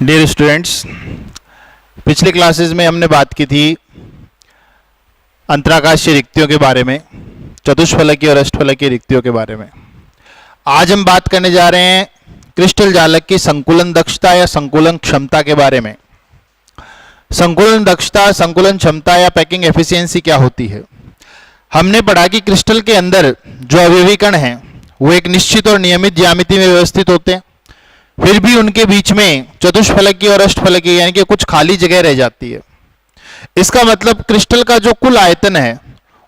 Dear students, पिछले classes में हमने बात की थी अंतराकाशीय रिक्तियों के बारे में, चतुष्फलकीय और अष्टफलकीय रिक्तियों के बारे में। आज हम बात करने जा रहे हैं क्रिस्टल जालक की संकुलन दक्षता या संकुलन क्षमता के बारे में। संकुलन दक्षता, संकुलन क्षमता या पैकिंग एफिशिएंसी क्या होती है? हमने पढ़ा कि क्रिस्टल के अंदर जो अवयवी कण हैं वो एक निश्चित और नियमित ज्यामिति में व्यवस्थित होते हैं, फिर भी उनके बीच में चतुष्फलकीय और अष्टफलकीय यानी कि कुछ खाली जगह रह जाती है। इसका मतलब क्रिस्टल का जो कुल आयतन है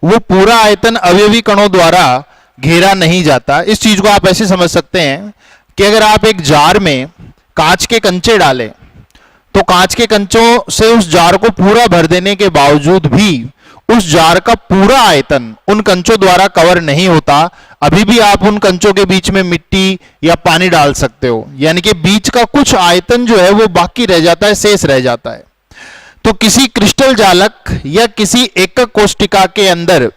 वो पूरा आयतन अवयवी कणों द्वारा घेरा नहीं जाता। इस चीज को आप ऐसे समझ सकते हैं कि अगर आप एक जार में कांच के कंचे डालें तो कांच के कंचों से उस जार को पूरा भर देने के बावजूद भी उस जार का पूरा आयतन उन कंचों द्वारा कवर नहीं होता। अभी भी आप उन कंचों के बीच में मिट्टी या पानी डाल सकते हो, यानी कि बीच का कुछ आयतन जो है वो बाकी रह जाता है, शेष रह जाता है। तो किसी क्रिस्टल जालक या किसी एकक कोष्टिका के अंदर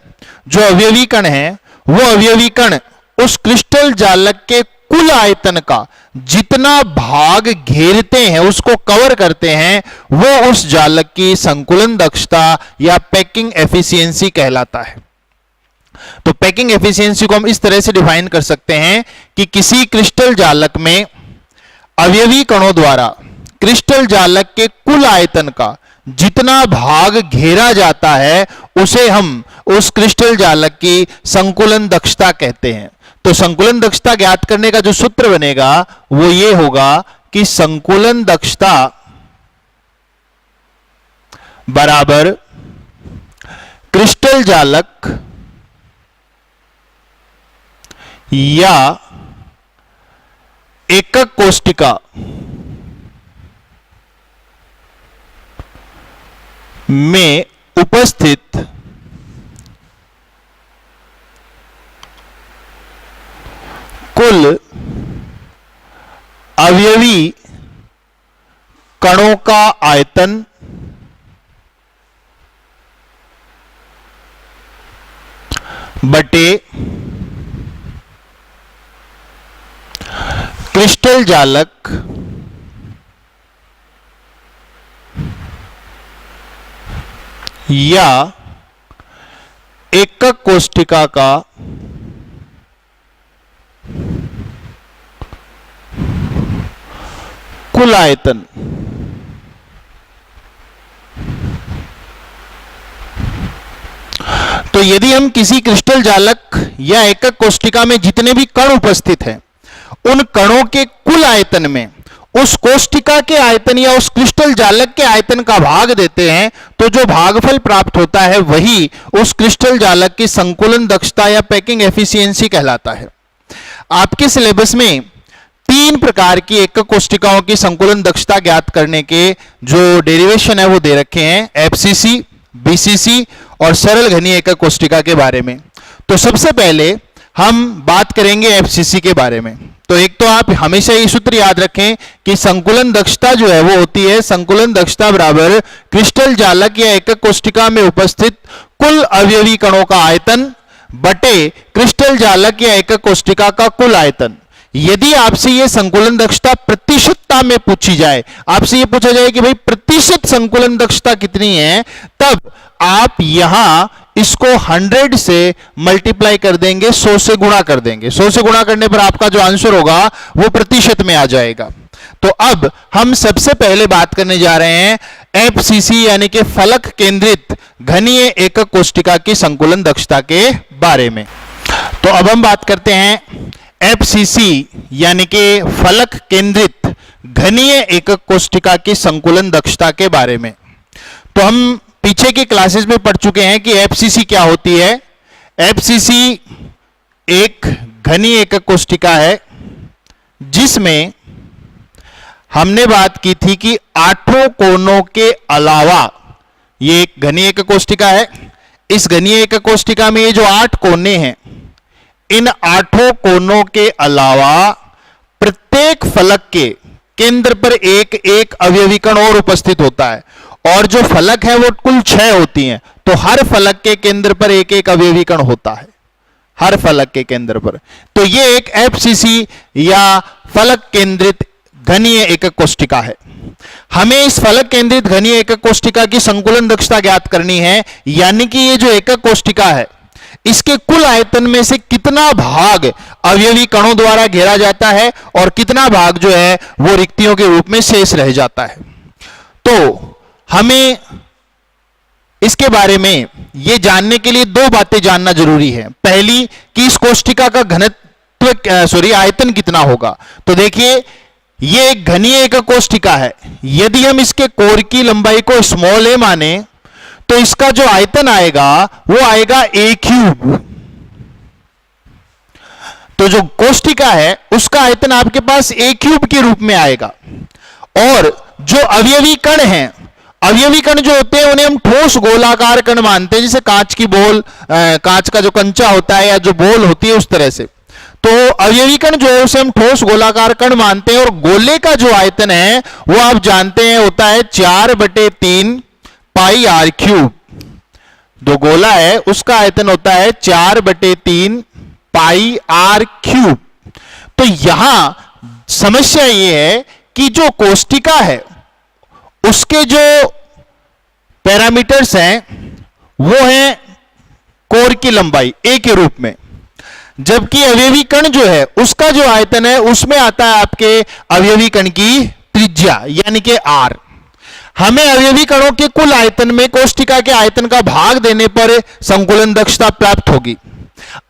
जो अवयवी कण है वो अवयवी कण उस क्रिस्टल जालक के कुल आयतन का जितना भाग घेरते हैं, उसको कवर करते हैं, वो उस जालक की संकुलन दक्षता या पैकिंग एफिशिएंसी कहलाता है। तो पैकिंग एफिशिएंसी को हम इस तरह से डिफाइन कर सकते हैं कि किसी क्रिस्टल जालक में अवयवी कणों द्वारा क्रिस्टल जालक के कुल आयतन का जितना भाग घेरा जाता है उसे हम उस क्रिस्टल जालक की संकुलन दक्षता कहते हैं। तो संकुलन दक्षता ज्ञात करने का जो सूत्र बनेगा वो ये होगा कि संकुलन दक्षता बराबर क्रिस्टल जालक या एकक कोष्टिका में उपस्थित कुल अवयवी कणों का आयतन बटे क्रिस्टल जालक या एकक कोष्टिका का कुल आयतन तो यदि हम किसी क्रिस्टल जालक या एकक कोष्टिका में जितने भी कण उपस्थित हैं उन कणों के कुल आयतन में उस कोष्टिका के आयतन या उस क्रिस्टल जालक के आयतन का भाग देते हैं तो जो भागफल प्राप्त होता है वही उस क्रिस्टल जालक की संकुलन दक्षता या पैकिंग एफिशिएंसी कहलाता है। आपके सिलेबस में 3 प्रकार की एकक कोष्टिकाओं की संकुलन दक्षता ज्ञात करने के जो डेरिवेशन है वो दे रखे हैं, एफसीसी, बीसीसी और सरल घनीय एकक कोष्टिका के बारे में। तो सबसे पहले हम बात करेंगे एफसीसी के बारे में। तो एक तो आप हमेशा ये सूत्र याद रखें कि संकुलन दक्षता जो है वो होती है संकुलन दक्षता बराबर क्रिस्टल जालक या एकक कोष्टिका में उपस्थित कुल अवयवी कणों का आयतन बटे क्रिस्टल जालक या एकक कोष्टिका का कुल आयतन। यदि आपसे यह संकुलन दक्षता प्रतिशतता में पूछी जाए, आपसे यह पूछा जाए कि भाई प्रतिशत संकुलन दक्षता कितनी है, तब आप यहां इसको 100 से मल्टीप्लाई कर देंगे, 100 से गुणा कर देंगे। 100 से गुणा करने पर आपका जो आंसर होगा वो प्रतिशत में आ जाएगा। तो अब हम सबसे पहले बात करने जा रहे हैं एफसीसी यानी कि फलक केंद्रित घनीय एकक कोष्टिका की संकुलन दक्षता के बारे में। तो अब हम बात करते हैं एफसीसी यानी कि फलक केंद्रित घनीय एकक कोष्टिका की संकुलन दक्षता के बारे में। तो हम पीछे के क्लासेस में पढ़ चुके हैं कि एफसीसी क्या होती है। एफसीसी एक घनीय एकक कोष्टिका है जिसमें हमने बात की थी कि 8 कोनों के अलावा ये एक घनीय एकक कोष्टिका है। इस घनीय एकक कोष्टिका में ये जो 8 कोने हैं इन 8 कोनों के अलावा प्रत्येक फलक के केंद्र पर एक एक अवयवी कण और उपस्थित होता है, और जो फलक है वो कुल 6 होती हैं, तो हर फलक के केंद्र पर एक एक अवयवी कण होता है, हर फलक के केंद्र पर। तो ये एक एफसीसी या फलक केंद्रित घनीय एकक कोष्टिका है। हमें इस फलक केंद्रित घनीय एकक कोष्टिका की संकुलन दक्षता ज्ञात करनी है, यानी कि ये जो एकक कोष्टिका है इसके कुल आयतन में से कितना भाग अवयवी कणों द्वारा घेरा जाता है और कितना भाग जो है वो रिक्तियों के रूप में शेष रह जाता है। तो हमें इसके बारे में ये जानने के लिए 2 बातें जानना जरूरी है। पहली कि इस कोष्टिका का घनत्व आयतन कितना होगा। तो देखिए ये एक घनीय एकक कोष्टिका है, यदि हम इसके कोर की लंबाई को स्मॉल a माने तो इसका जो आयतन आएगा वो आएगा a³। तो जो कोष्टिका है उसका आयतन आपके पास a³ के रूप में आएगा। और जो अवयवी कण हैं, अवयवी कण जो होते हैं उन्हें हम ठोस गोलाकार कण मानते हैं, जैसे कांच की बोल, कांच का जो कंचा होता है या जो बोल होती है उस तरह से। तो अवयवी कण जो है उसे हम ठोस गोलाकार कण मानते हैं। और गोले का जो आयतन है वो आप जानते हैं होता है 4/3 पाई r³। जो गोला है उसका आयतन होता है 4/3 पाई r³। तो यहां समस्या ये है कि जो कोष्टिका है उसके जो पैरामीटर्स हैं वो हैं कोर की लंबाई a के रूप में, जबकि अवयवी कण जो है उसका जो आयतन है उसमें आता है आपके अवयवी कण की त्रिज्या यानी कि r। हमें अवयवी कणों के कुल आयतन में कोष्टिका के आयतन का भाग देने पर संकुलन दक्षता प्राप्त होगी।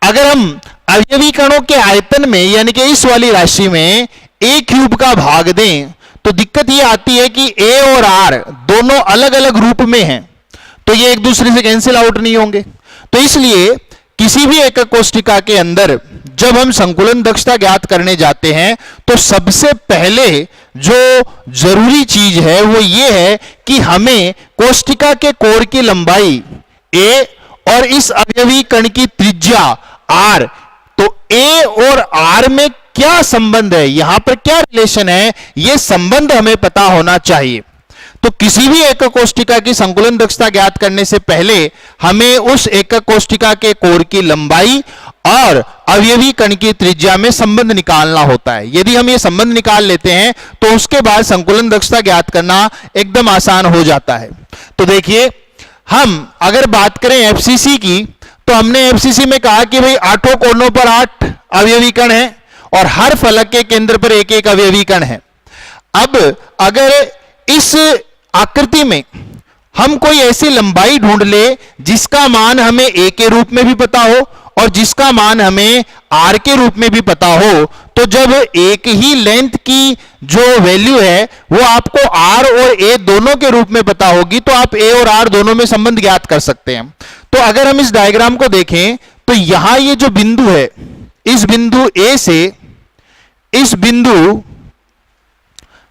अगर हम अवयवी कणों के आयतन में यानी कि इस वाली राशि में a³ का भाग दें तो दिक्कत यह आती है कि a और r दोनों अलग अलग रूप में हैं, तो ये एक दूसरे से कैंसिल आउट नहीं होंगे। तो इसलिए किसी भी एकक कोष्टिका के अंदर जब हम संकुलन दक्षता ज्ञात करने जाते हैं तो सबसे पहले जो जरूरी चीज है वो ये है कि हमें कोष्टिका के कोर की लंबाई a और इस अवयवी कण की त्रिज्या r, तो a और r में क्या संबंध है, यहां पर क्या रिलेशन है, यह संबंध हमें पता होना चाहिए। तो किसी भी एकक कोष्टिका की संकुलन दक्षता ज्ञात करने से पहले हमें उस एकक कोष्टिका के कोर की लंबाई और अवयवी कण की त्रिज्या में संबंध निकालना होता है। यदि हम ये संबंध निकाल लेते हैं तो उसके बाद संकुलन दक्षता ज्ञात करना एकदम आसान हो जाता है। तो देखिए हम अगर बात करें एफसीसी की, तो हमने एफसीसी में कहा कि भाई 8 कोनों पर 8 अवयवी कण हैं और हर फलक के केंद्र पर एक एक अवयवी कण है। अब अगर इस आकृति में हम कोई ऐसी लंबाई ढूंढ ले जिसका मान हमें a के रूप में भी पता हो और जिसका मान हमें r के रूप में भी पता हो, तो जब एक ही लेंथ की जो वैल्यू है वो आपको r और a दोनों के रूप में पता होगी तो आप a और r दोनों में संबंध ज्ञात कर सकते हैं। तो अगर हम इस डायग्राम को देखें तो यहां ये जो बिंदु है, इस बिंदु a से इस बिंदु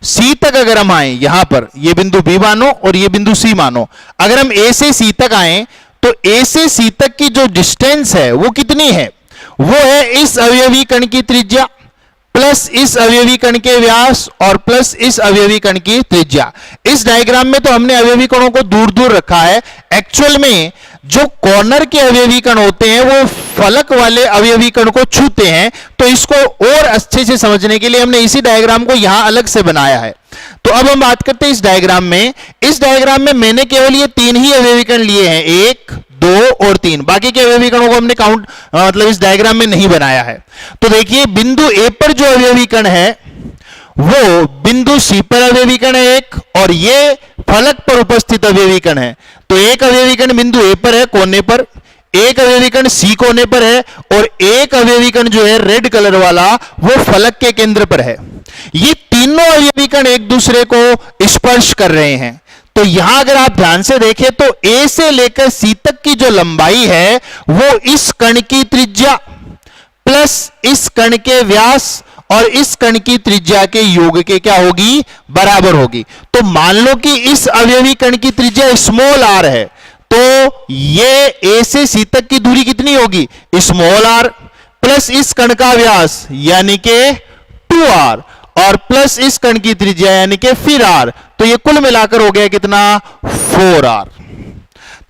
C तक अगर हम आए, यहां पर ये बिंदु B मानो और ये बिंदु C मानो, अगर हम A से C तक आए तो A से C तक की जो डिस्टेंस है वो कितनी है, वो है इस अवयवी कण की त्रिज्या प्लस इस अवयवी कण के व्यास और प्लस इस अवयवी कण की त्रिज्या। इस डायग्राम में तो हमने अवयवी कणों को दूर दूर रखा है, एक्चुअल में जो कॉर्नर के अवयवी कण होते हैं वो फलक वाले अवयवी कण को छूते हैं। तो इसको और अच्छे से समझने के लिए हमने इसी डायग्राम को यहां अलग से बनाया है। तो अब हम बात करते हैं इस डायग्राम में। इस डायग्राम में मैंने केवल ये 3 ही अवयवी कण लिए हैं, 1, 2 और 3। बाकी के अवयवी कणों को हमने काउंट मतलब इस डायग्राम में नहीं बनाया है। तो देखिए बिंदु A पर जो अवयवी कण है वो बिंदु C पर अवयवी कण है एक, और ये फलक पर उपस्थित अवयवी कण है। तो एक अवयवी कण बिंदु A पर है कोने पर, एक अवयवी कण C कोने पर है और एक अवयवी कण जो है रेड कलर वाला वो फलक के केंद्र पर है। ये तीनों अवयवी कण एक दूसरे को स्पर्श कर रहे हैं। तो यहां अगर आप ध्यान से देखें तो A से लेकर C तक की जो लंबाई है वो इस कण की त्रिज्या प्लस इस कण के व्यास और इस कण की त्रिज्या के योग के क्या होगी, बराबर होगी। तो मान लो कि इस अवयवी कण की त्रिज्या स्मॉल r है, तो ये A से C तक की दूरी कितनी होगी, स्मॉल r प्लस इस कण का व्यास यानी कि 2r और प्लस इस कण की त्रिज्या यानी कि फिर r, तो ये कुल मिलाकर हो गया कितना 4r।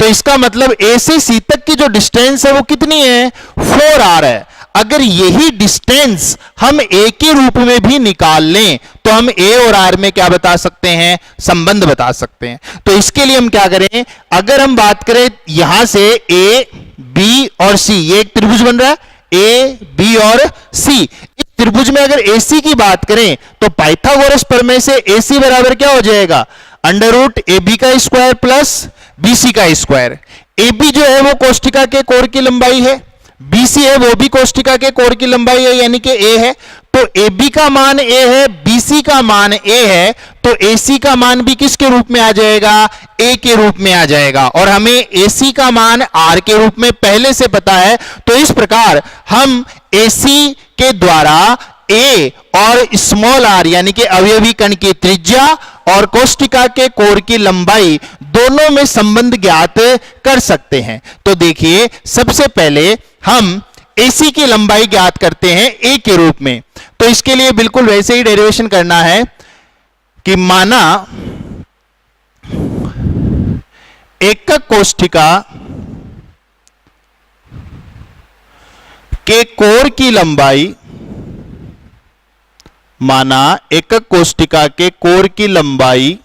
तो इसका मतलब A से C तक की जो डिस्टेंस है वो कितनी है 4r है। अगर यही डिस्टेंस हम A के रूप में भी निकाल लें तो हम A और R में क्या बता सकते हैं, संबंध बता सकते हैं। तो इसके लिए हम क्या करें, अगर हम बात करें यहां से A, B और C, ये एक त्रिभुज बन रहा है A, B और C। इस त्रिभुज में अगर AC की बात करें तो पाइथागोरस प्रमेय से AC बराबर क्या हो जाएगा, अंडर रूट AB का स्क्वायर प्लस BC का स्क्वायर। AB जो है वो कोष्ठिका के कोण की लंबाई है, BC है वो भी कोष्ठिका के कोण की लंबाई है यानी कि A है। तो AB का मान A है, BC का मान A है, तो AC का मान भी किसके रूप में आ जाएगा, A के रूप में आ जाएगा। और हमें AC का मान R के रूप में पहले से पता है। तो इस प्रकार हम AC के द्वारा A और स्मॉल r यानी कि अवयवी कण की त्रिज्या और कोष्ठिका के कोण की लंबाई दोनों में संबंध ज्ञात कर सकते हैं। तो देखिए सबसे पहले हम AC की लंबाई ज्ञात करते हैं A के रूप में। तो इसके लिए बिल्कुल वैसे ही डेरिवेशन करना है कि माना एकक कोष्ठिका के कोण की लंबाई, माना एकक कोष्ठिका के कोण की लंबाई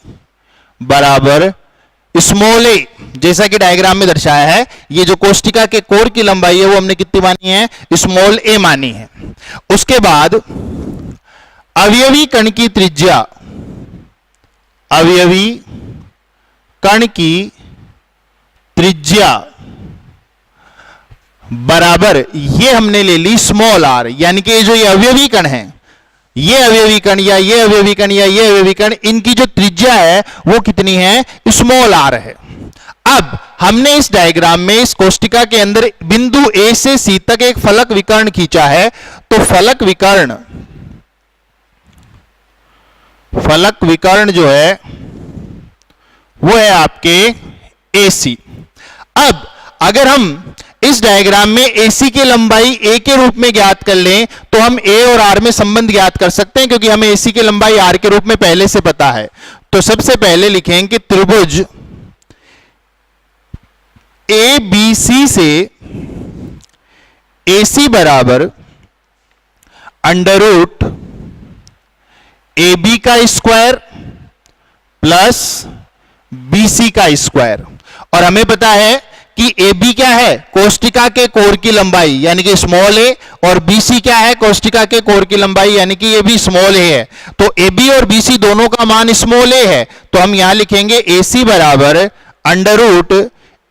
बराबर स्मॉल a, जैसा कि डायग्राम में दर्शाया है। ये जो कोष्ठिका के कोण की लंबाई है वो हमने कितनी मानी है, स्मॉल a मानी है। उसके बाद अवयवी कण की त्रिज्या, अवयवी कण की त्रिज्या बराबर ये हमने ले ली स्मॉल r, यानी कि जो ये अवयवी कण है, ये अवयवी कण या ये अवयवी कण या ये अवयवी कण, इनकी जो त्रिज्या है वो कितनी है, स्मॉल r है। अब हमने इस डायग्राम में इस कोष्ठिका के अंदर बिंदु A से C तक एक फलक विकर्ण खींचा है। तो फलक विकर्ण जो है वो है आपके AC। अब अगर हम इस डायग्राम में AC की लंबाई A के रूप में ज्ञात कर लें तो हम A और R में संबंध ज्ञात कर सकते हैं, क्योंकि हमें AC की लंबाई R के रूप में पहले से पता है। तो सबसे पहले लिखेंगे कि त्रिभुज ABC से AC बराबर अंडर रूट AB का स्क्वायर प्लस BC का स्क्वायर। और हमें पता है कि AB क्या है, कोष्ठिका के कोण की लंबाई यानी कि स्मॉल a, और BC क्या है, कोष्ठिका के कोण की लंबाई यानी कि ये भी स्मॉल a है। तो AB और BC दोनों का मान स्मॉल a है। तो हम यहां लिखेंगे AC बराबर under root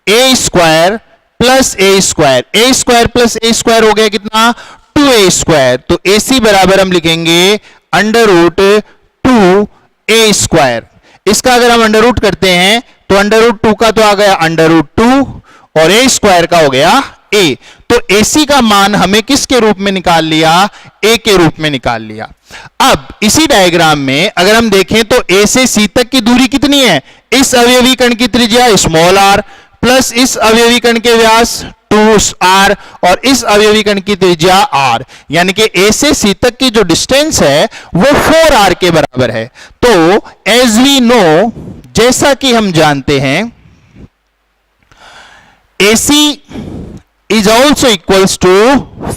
a square plus a square. a square plus a square हो गया कितना, 2a स्क्वायर। तो AC बराबर हम लिखेंगे अंडर रूट 2a स्क्वायर। इसका अगर हम अंडर रूट करते हैं तो अंडर रूट 2 का तो आ गया अंडर रूट 2 और a स्क्वायर का हो गया a। तो AC का मान हमें किसके रूप में निकाल लिया, a के रूप में निकाल लिया। अब इसी डायग्राम में अगर हम देखें तो A से C तक की दूरी कितनी है, इस अवयवी कण की त्रिज्या स्मॉल r प्लस इस अवयवी कण के व्यास 2r और इस अवयवी कण की त्रिज्या r, यानी कि A से C तक की जो डिस्टेंस है वो 4r के बराबर है। तो एज वी नो, जैसा कि हम जानते हैं, AC is also equals to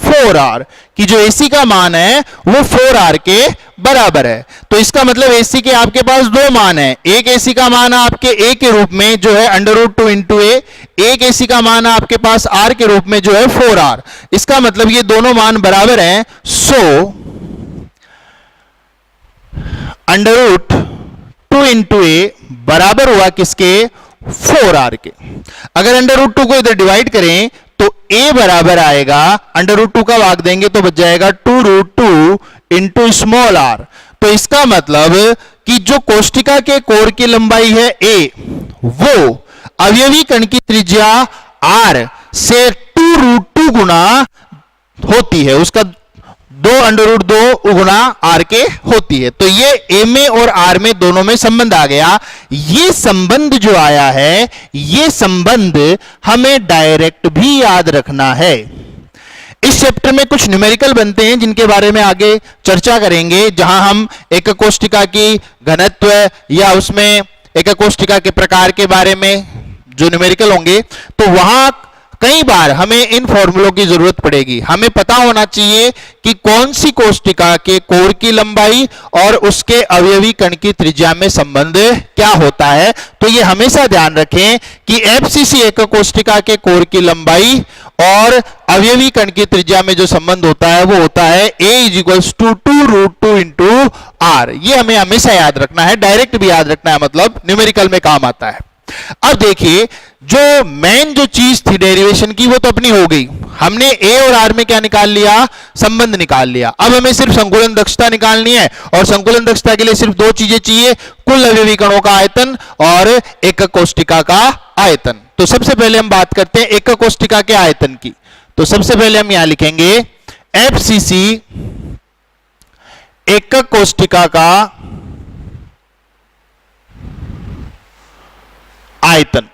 4r, कि जो AC का मान है वो 4r के बराबर है। तो इसका मतलब AC के आपके पास दो मान है, एक AC का मान है आपके A के रूप में जो है अंडर रूट 2 इंटू a, एक AC का मान है आपके पास R के रूप में जो है 4r। इसका मतलब ये दोनों मान बराबर हैं। So under root 2 into a बराबर हुआ किसके, 4r के। अगर अंडर रूट 2 को इधर डिवाइड करें तो a बराबर आएगा, अंडर रूट 2 का भाग देंगे तो बच जाएगा 2 रूट 2 इंटू स्मॉल r। तो इसका मतलब कि जो कोष्ठिका के कोण की लंबाई है a, वो अवयवी कण की त्रिज्या r से 2 रूट 2 गुना होती है, उसका 2 अंडर रूट 2 गुना r के होती है। तो ये a में और r में दोनों में संबंध आ गया। ये संबंध जो आया है, ये संबंध हमें डायरेक्ट भी याद रखना है। इस चैप्टर में कुछ न्यूमेरिकल बनते हैं जिनके बारे में आगे चर्चा करेंगे, जहां हम एक कोष्ठिका की घनत्व या उसमें एक कोष्ठिका के प्रकार के बारे में जो न्यूमेरिकल होंगे, तो वहां कई बार हमें इन फॉर्मूलों की जरूरत पड़ेगी। हमें पता होना चाहिए कि कौन सी कोष्ठिका के कोर की लंबाई और उसके अवयवी कण की त्रिज्या में संबंध क्या होता है। तो ये हमेशा ध्यान रखें कि एफसीसी एक कोष्ठिका के कोर की लंबाई और अवयवी कण की त्रिज्या में जो संबंध होता है वो होता है a=2√2 × r। ये हमें हमेशा याद रखना है, डायरेक्ट भी याद रखना है, मतलब न्यूमेरिकल में काम आता है। अब देखिए, जो मेन जो चीज थी डेरिवेशन की वो तो अपनी हो गई। हमने ए और आर में क्या निकाल लिया, संबंध निकाल लिया। अब हमें सिर्फ संकुलन दक्षता निकालनी है, और संकुलन दक्षता के लिए सिर्फ दो चीजें चाहिए, कुल अवयवी कणों का आयतन और एकक कोष्ठिका का आयतन। तो सबसे पहले हम बात करते हैं एकक कोष्ठिका के आयतन की। तो सबसे पहले हम यहां लिखेंगे एफसीसी एकक कोष्ठिका का आयतन।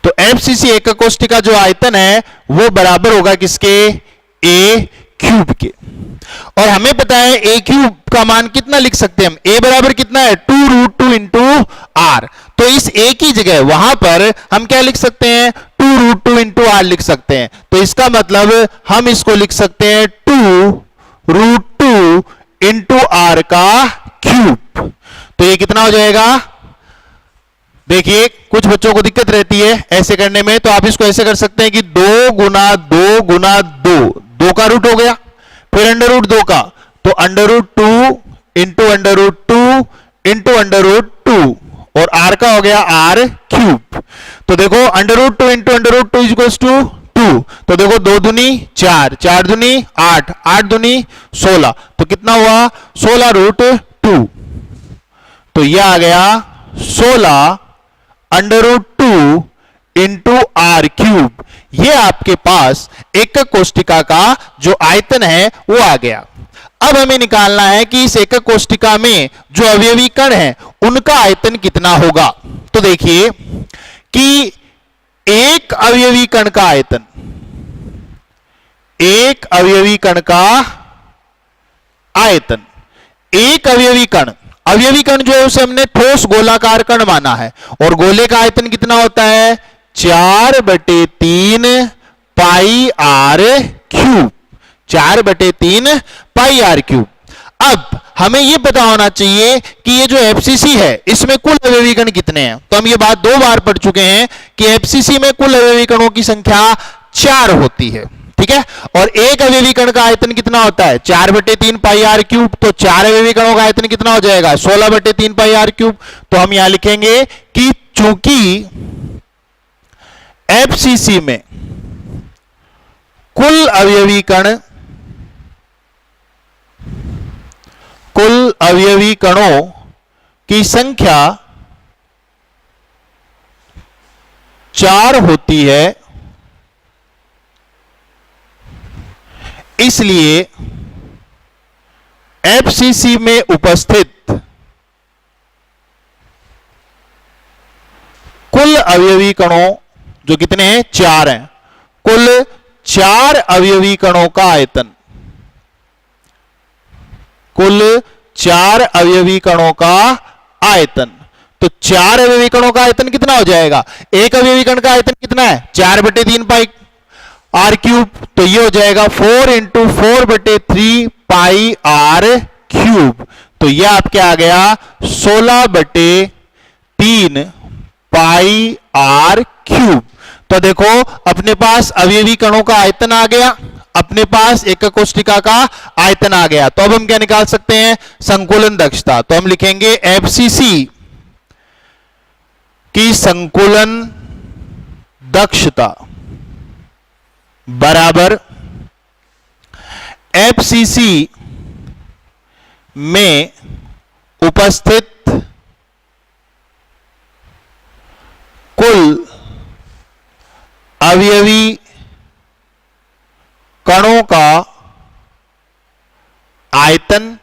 तो एफसीसी एकक कोष्ठिका जो आयतन है वो बराबर होगा किसके, a क्यूब के। और हमें पता है a क्यूब का मान कितना लिख सकते हैं हम, a बराबर कितना है 2√2 × r। तो इस a की जगह वहां पर हम क्या लिख सकते हैं, 2√2 × r लिख सकते हैं। तो इसका मतलब हम इसको लिख सकते हैं 2√2 × r का क्यूब। तो ये कितना हो जाएगा, देखिए कुछ बच्चों को दिक्कत रहती है ऐसे करने में, तो आप इसको ऐसे कर सकते हैं कि 2 × 2 × 2, 2 का रूट हो गया, फिर √2 का, तो √2 × √2 और r का हो गया r क्यूब। तो देखो √2 × √2 2, तो देखो 2 दूनी 4, 4 दूनी 8, 8 दूनी 16, तो कितना हुआ 16√2। तो यह आ गया 16 √2 × r क्यूब। ये आपके पास एकक कोष्ठिका का जो आयतन है वो आ गया। अब हमें निकालना है कि इस एकक कोष्ठिका में जो अवयवी कण है उनका आयतन कितना होगा। तो देखिए कि एक अवयवी कण का आयतन, एक अवयवी कण का आयतन, एक अवयवी कण, अवयवी कण जो है उसे हमने ठोस गोलाकार कण माना है, और गोले का आयतन कितना होता है 4/3 πr क्यूब, 4/3 πr क्यूब। अब हमें यह पता होना चाहिए कि ये जो एफसीसी है इसमें कुल अवयवी कण कितने हैं। तो हम ये बात 2 बार पढ़ चुके हैं कि एफसीसी में कुल अवयवी कणों की संख्या 4 होती है, ठीक है। और एक अवयवी कण का आयतन कितना होता है 4/3 πr क्यूब। तो 4 अवयवी कणों का आयतन कितना हो जाएगा 16/3 πr क्यूब। तो हम यहां लिखेंगे कि चूंकि एफसीसी में कुल अवयवी कण, कुल अवयवी कणों की संख्या 4 होती है, इसलिए एफसीसी में उपस्थित कुल अवयवी कणों जो कितने हैं 4 हैं, कुल 4 अवयवी कणों का आयतन, कुल 4 अवयवी कणों का आयतन। तो 4 अवयवी कणों का आयतन कितना हो जाएगा, एक अवयवी कण का आयतन कितना है 4/3 πr क्यूब। तो ये हो जाएगा 4 × 4/3 πr क्यूब। तो यह आपके आ गया 16/3 πr क्यूब। तो देखो अपने पास अवयवी कणों का आयतन आ गया, अपने पास एकक कोष्ठिका का आयतन आ गया। तो अब हम क्या निकाल सकते हैं, संकुलन दक्षता। तो हम लिखेंगे एफसीसी की संकुलन दक्षता बराबर एफसीसी में उपस्थित कुल अवयवी कणों का आयतन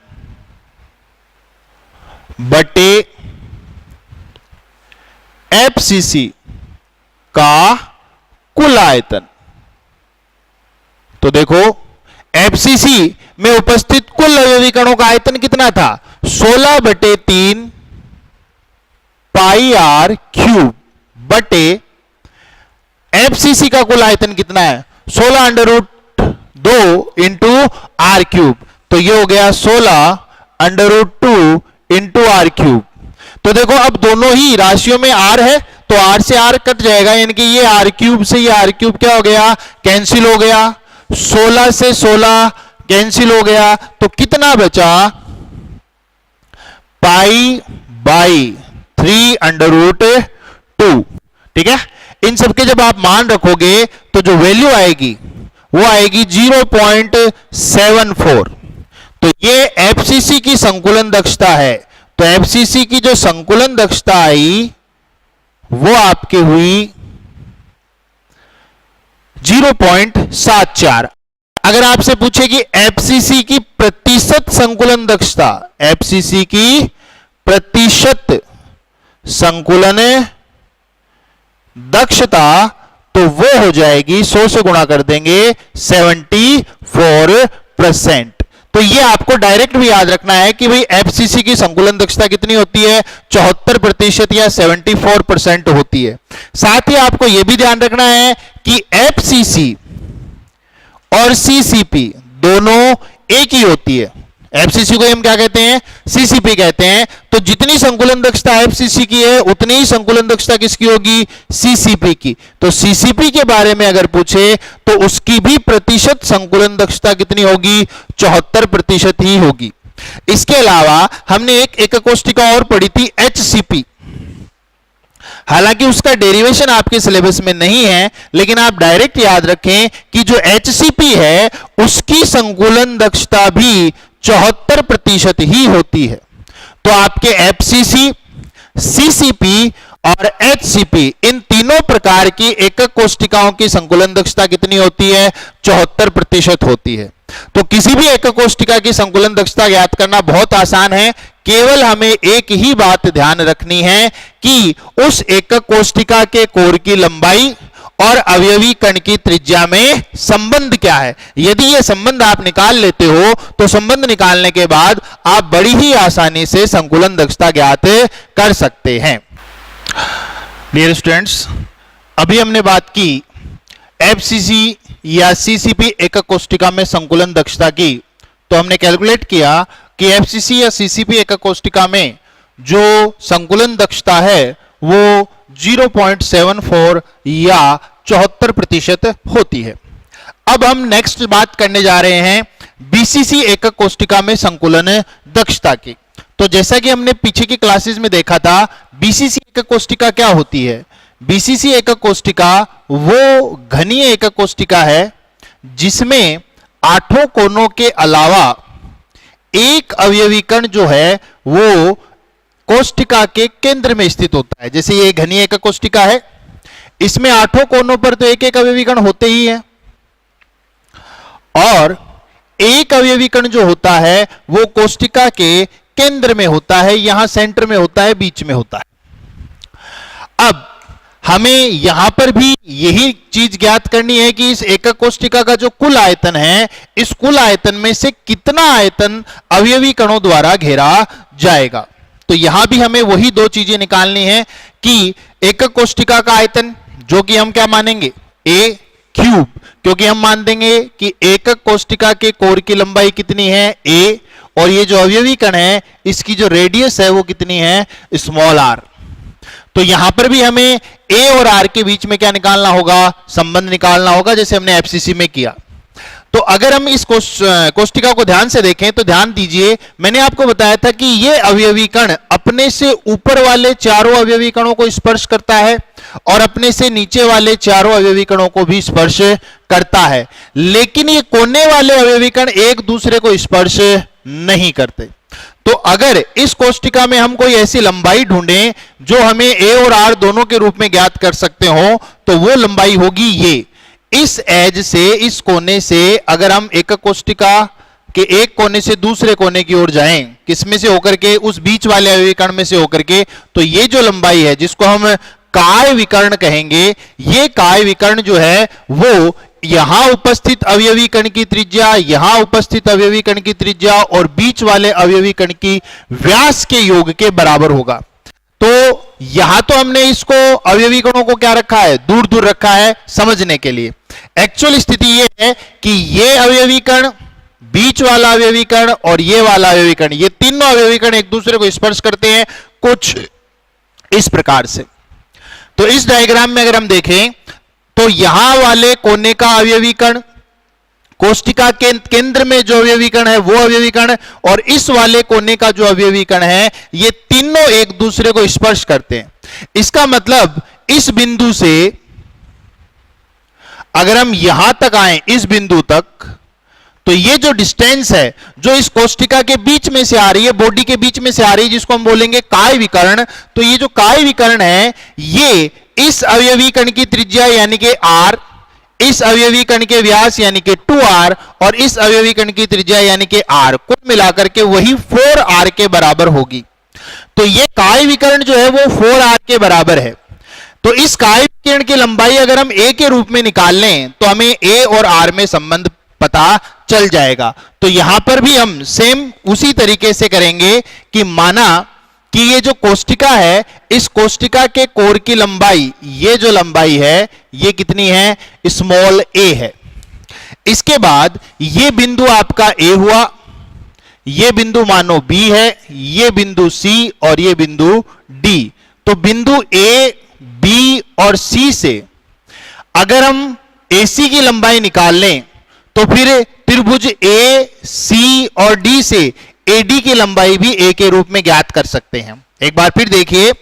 बटे एफसीसी का कुल आयतन। तो तो देखो एफसीसी में उपस्थित कुल अवयवी कणों का आयतन कितना था? 16/3 पाई आर क्यूब बटे एफसीसी का कुल आयतन कितना है? 16√2 इंटू आर क्यूब। तो ये हो गया 16√2 इंटू आर क्यूब। तो देखो अब दोनों ही राशियों में आर है, तो आर से आर कट जाएगा, यानी कि ये आर क्यूब से ये आर क्यूब क्या हो गया? कैंसिल हो गया। 16 से 16 कैंसिल हो गया, तो कितना बचा? Pi by 3√2। ठीक है, इन सबके जब आप मान रखोगे तो जो वैल्यू आएगी वो आएगी 0.74। तो ये एफसीसी की संकुलन दक्षता है। तो एफसीसी की जो संकुलन दक्षता आई वो आपके हुई 0.74। अगर आपसे पूछे कि एफसीसी की प्रतिशत संकुलन दक्षता, एफसीसी की प्रतिशत संकुलन दक्षता, तो वो हो जाएगी 100 से गुणा कर देंगे 74%। तो ये आपको डायरेक्ट भी याद रखना है कि भाई एफसीसी की संकुलन दक्षता कितनी होती है? 74% या 74% होती है। साथ ही आपको यह भी ध्यान रखना है कि एफसीसी और सीसीपी दोनों एक ही होती है। एफसीसी को हम क्या कहते हैं? सीसीपी कहते हैं। तो जितनी संकुलन दक्षता एफसीसी की है उतनी ही संकुलन दक्षता किसकी होगी? सीसीपी की। तो सीसीपी के बारे में अगर पूछे तो उसकी भी प्रतिशत संकुलन दक्षता कितनी होगी? 74% ही होगी। इसके अलावा हमने एक कोष्ठिका और पढ़ी थी, एचसीपी। हालांकि उसका डेरिवेशन आपके सिलेबस में नहीं है, लेकिन आप डायरेक्ट याद रखें कि जो एचसीपी है उसकी संकुलन दक्षता भी 74% ही होती है। तो आपके एफसीसी, सीसीपी और एचसीपी इन तीनों प्रकार की एकक कोष्ठिकाओं की संकुलन दक्षता कितनी होती है? 74% होती है। तो किसी भी एकक कोष्ठिका की संकुलन दक्षता ज्ञात करना बहुत आसान है। केवल हमें एक ही बात ध्यान रखनी है कि उस एकक कोष्ठिका के कोर की लंबाई और अवयवी कण की त्रिज्या में संबंध क्या है। यदि यह संबंध आप निकाल लेते हो तो संबंध निकालने के बाद आप बड़ी ही आसानी से संकुलन दक्षता ज्ञात कर सकते हैं। डियर स्टूडेंट्स, अभी हमने बात की एफसीसी या सीसीपी एकक कोष्ठिका में संकुलन दक्षता की। तो हमने कैलकुलेट किया कि एफसीसी या सीसीपी एकक कोष्ठिका में जो संकुलन दक्षता है वो 0.74 या 74% होती है। अब हम नेक्स्ट बात करने जा रहे हैं बीसीसी एकक कोष्ठिका में संकुलन दक्षता की। तो जैसा कि हमने पीछे की क्लासेस में देखा था, बीसीसी एकक कोष्ठिका क्या होती है? बीसीसी एकक कोष्ठिका वो घनीय एकक कोष्ठिका है जिसमें 8 कोनों के अलावा एक अवयवी कण जो है वो कोष्ठिका के केंद्र में स्थित होता है। जैसे ये घनीय एकक कोष्ठिका है, इसमें 8 कोनों पर तो एक एक अवयवी कण होते ही है, और एक अवयवी कण जो होता है वो कोष्ठिका के केंद्र में होता है, यहां सेंटर में होता है, बीच में होता है। अब हमें यहां पर भी यही चीज ज्ञात करनी है कि इस एकक कोष्ठिका का जो कुल आयतन है, इस कुल आयतन में से कितना आयतन अवयवी कणों द्वारा घेरा जाएगा। तो यहां भी हमें वही दो चीजें निकालनी है कि एकक कोष्ठिका का आयतन, जो कि हम क्या मानेंगे? a क्यूब, क्योंकि हम मान देंगे कि एकक कोष्ठिका के कोर की लंबाई कितनी है? a, और ये जो अवयवी कण है इसकी जो रेडियस है वो कितनी है? Small r। तो यहां पर भी हमें a और r के बीच में क्या निकालना होगा? संबंध निकालना होगा, जैसे हमने एफसीसी में किया। तो अगर हम इस कोष्ठिका को ध्यान से देखें तो ध्यान दीजिए, मैंने आपको बताया था कि यह अवयवी कण अपने से ऊपर वाले चारों अवयवी कणों को स्पर्श करता है और अपने से नीचे वाले चारों अवयवी कणों को भी स्पर्श करता है, लेकिन ये कोने वाले अवयवी कण एक दूसरे को स्पर्श नहीं करते। तो अगर इस कोष्ठिका में हम कोई ऐसी लंबाई ढूंढें जो हमें a और r दोनों के रूप में ज्ञात कर सकते हो, तो वो लंबाई होगी ये। इस एज से, इस कोने से अगर हम एकक कोष्ठिका के एक कोने से दूसरे कोने की ओर जाएं, किसमें से होकर के? उस बीच वाले अवयवी कण में से होकर के, तो ये जो लंबाई है जिसको हम काय विकर्ण कहेंगे, ये काय विकर्ण जो है वो यहां उपस्थित अवयवी कण की त्रिज्या, यहां उपस्थित अवयवी कण की त्रिज्या और बीच वाले अवयवी कण की व्यास के योग के बराबर होगा। तो यहां तो हमने इसको अवयवी कणों को क्या रखा है, दूर दूर रखा है समझने के लिए। एक्चुअल स्थिति यह है कि ये अवयवी कण, बीच वाला अवयवी कण और ये वाला अवयवी कण, ये तीनों अवयवी कण एक दूसरे को स्पर्श करते हैं कुछ इस प्रकार से। तो इस डायग्राम में अगर हम देखें तो यहां वाले कोने का अवयवी कण, कोष्टिका के केंद्र में जो अवयवी कण है वो अवयवी कण, और इस वाले कोने का जो अवयवी कण है, ये तीनों एक दूसरे को स्पर्श करते हैं। इसका मतलब इस बिंदु से अगर हम यहां तक आए, इस बिंदु तक, तो ये जो डिस्टेंस है जो इस कोष्टिका के बीच में से आ रही है, बॉडी के बीच में से आ रही है, जिसको हम बोलेंगे काय विकर्ण, तो ये जो काय विकर्ण है ये इस अवयवी कण की त्रिज्या यानी कि r, इस अवयवी कण के व्यास यानी कि 2r और इस अवयवी कण की त्रिज्या यानी कि r, कुल मिलाकर के वही 4r के बराबर होगी। तो ये काय विकर्ण जो है वो 4r के बराबर है। तो इस काय विकर्ण की लंबाई अगर हम a के रूप में निकाल लें तो हमें a और r में संबंध पता चल जाएगा। तो यहां पर भी हम सेम उसी तरीके से करेंगे कि माना कि ये जो कोष्टिका है, इस कोष्टिका के कोर की लंबाई, ये जो लंबाई है ये कितनी है, स्मॉल a है। इसके बाद ये बिंदु आपका a हुआ, ये बिंदु मानो b है, ये बिंदु c और ये बिंदु d। तो बिंदु a, b और c से अगर हम AC की लंबाई निकाल लें तो फिर त्रिभुज A, C और D से AD की लंबाई भी A के रूप में ज्ञात कर सकते हैं। एक बार फिर देखिए,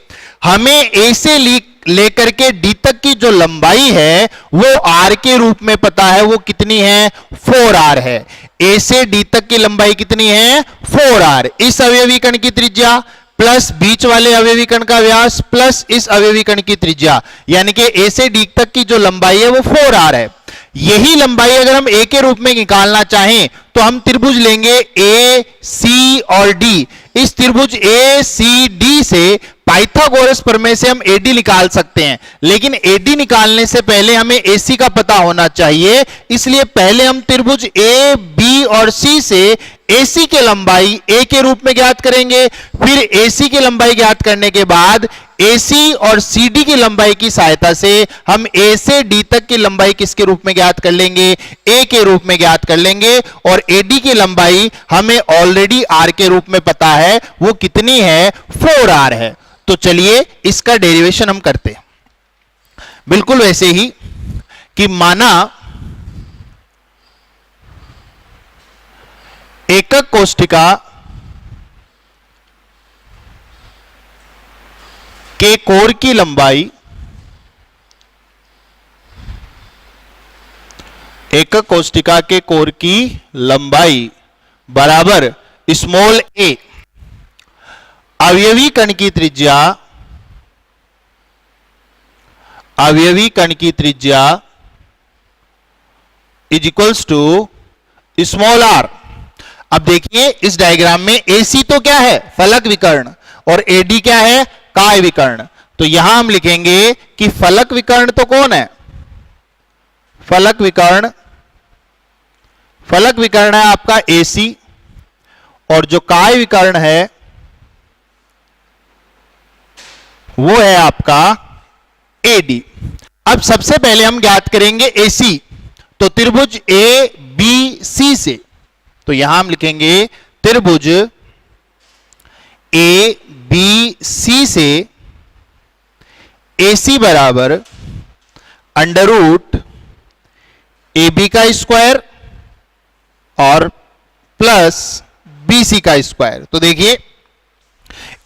हमें A से लेकर के D तक की जो लंबाई है वो R के रूप में पता है, वो कितनी है, 4R है। A से D तक की लंबाई कितनी है, 4R। इस अवयवी कण की त्रिज्या प्लस बीच वाले अवयवी कण का व्यास प्लस इस अवयवी कण की त्रिज्या, यानी कि A से D तक की जो लंबाई है वो 4R है। यही लंबाई अगर हम A के रूप में निकालना चाहें तो हम त्रिभुज लेंगे A, C और D। इस त्रिभुज A, C, D से पाइथागोरस प्रमेय से हम AD निकाल सकते हैं, लेकिन AD निकालने से पहले हमें AC का पता होना चाहिए। इसलिए पहले हम त्रिभुज A, B और C से AC की लंबाई A के रूप में ज्ञात करेंगे, फिर AC की लंबाई ज्ञात करने के बाद AC और CD की लंबाई की सहायता से हम A से D तक की लंबाई किसके रूप में ज्ञात कर लेंगे, A के रूप में ज्ञात कर लेंगे। और AD की लंबाई हमें ऑलरेडी R के रूप में पता है, वो कितनी है, 4R है। तो चलिए इसका डेरिवेशन हम करते हैं बिल्कुल वैसे ही कि माना एकक कोष्टिका के कोर की लंबाई, एकक कोष्टिका के कोर की लंबाई बराबर स्मॉल a, अवयवी कण की त्रिज्या, अवयवी कण की त्रिज्या is equals to small r। अब देखिए इस डायग्राम में AC तो क्या है, फलक विकर्ण, और AD क्या है, काय विकर्ण। तो यहां हम लिखेंगे कि फलक विकर्ण तो कौन है, फलक विकर्ण, फलक विकर्ण है आपका AC, और जो काय विकर्ण है वो है आपका AD। अब सबसे पहले हम ज्ञात करेंगे AC, तो त्रिभुज ABC से, तो यहां हम लिखेंगे त्रिभुज ABC से AC बराबर अंडर रूट AB का स्क्वायर और प्लस BC का स्क्वायर। तो देखिए